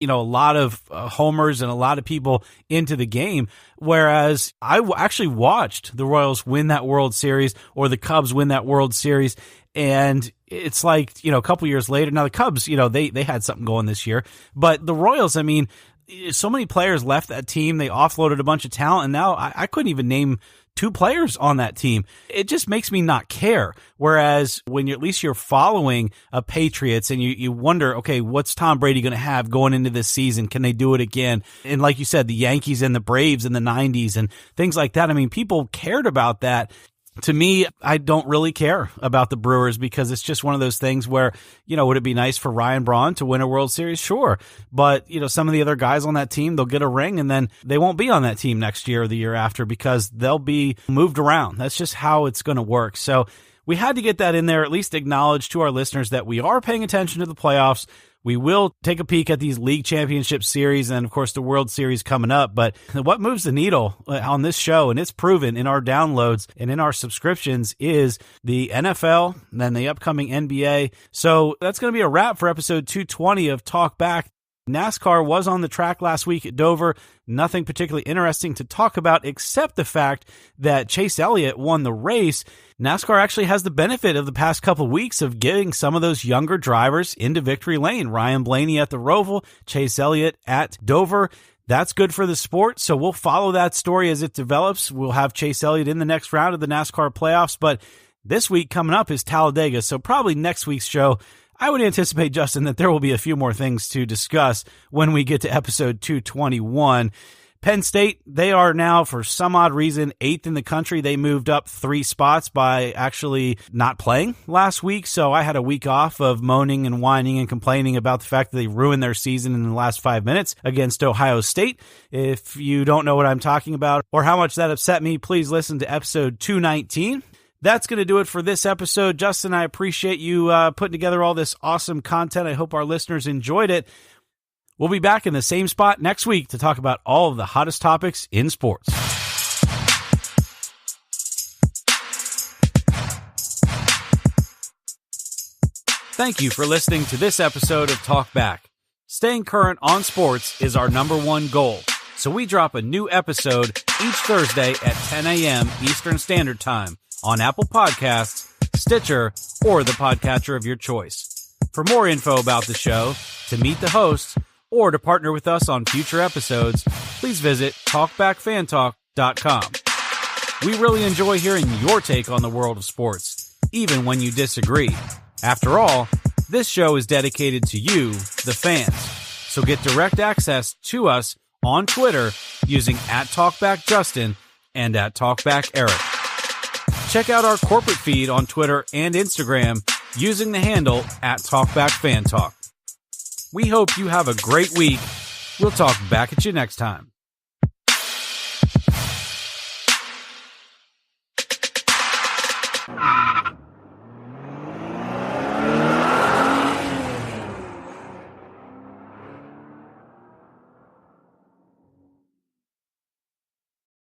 a lot of homers and a lot of people into the game. Whereas I actually watched the Royals win that World Series or the Cubs win that World Series. And it's like, a couple years later, now the Cubs, they had something going this year, but the Royals, I mean, so many players left that team. They offloaded a bunch of talent, and now I couldn't even name 2 players on that team. It just makes me not care. Whereas when you're following a Patriots and you wonder, okay, what's Tom Brady going to have going into this season? Can they do it again? And like you said, the Yankees and the Braves in the 90s and things like that. I mean, people cared about that. To me, I don't really care about the Brewers because it's just one of those things where, would it be nice for Ryan Braun to win a World Series? Sure. But, some of the other guys on that team, they'll get a ring and then they won't be on that team next year or the year after because they'll be moved around. That's just how it's going to work. So we had to get that in there, at least acknowledge to our listeners that we are paying attention to the playoffs. We will take a peek at these league championship series and, of course, the World Series coming up. But what moves the needle on this show, and it's proven in our downloads and in our subscriptions, is the NFL and then the upcoming NBA. So that's going to be a wrap for episode 220 of Talk Back. NASCAR was on the track last week at Dover. Nothing particularly interesting to talk about except the fact that Chase Elliott won the race. NASCAR actually has the benefit of the past couple of weeks of getting some of those younger drivers into victory lane. Ryan Blaney at the Roval, Chase Elliott at Dover. That's good for the sport, so we'll follow that story as it develops. We'll have Chase Elliott in the next round of the NASCAR playoffs, but this week coming up is Talladega, so probably next week's show, I would anticipate, Justin, that there will be a few more things to discuss when we get to episode 221. Penn State, they are now, for some odd reason, 8th in the country. They moved up 3 spots by actually not playing last week. So I had a week off of moaning and whining and complaining about the fact that they ruined their season in the last 5 minutes against Ohio State. If you don't know what I'm talking about or how much that upset me, please listen to episode 219. That's going to do it for this episode. Justin, I appreciate you putting together all this awesome content. I hope our listeners enjoyed it. We'll be back in the same spot next week to talk about all of the hottest topics in sports. Thank you for listening to this episode of Talk Back. Staying current on sports is our #1 goal, so we drop a new episode each Thursday at 10 a.m. Eastern Standard Time on Apple Podcasts, Stitcher, or the podcatcher of your choice. For more info about the show, to meet the hosts, or to partner with us on future episodes, please visit TalkbackFanTalk.com. We really enjoy hearing your take on the world of sports, even when you disagree. After all, this show is dedicated to you, the fans. So get direct access to us on Twitter using @TalkbackJustin and @TalkbackEric. Check out our corporate feed on Twitter and Instagram using the handle @TalkbackFanTalk. We hope you have a great week. We'll talk back at you next time.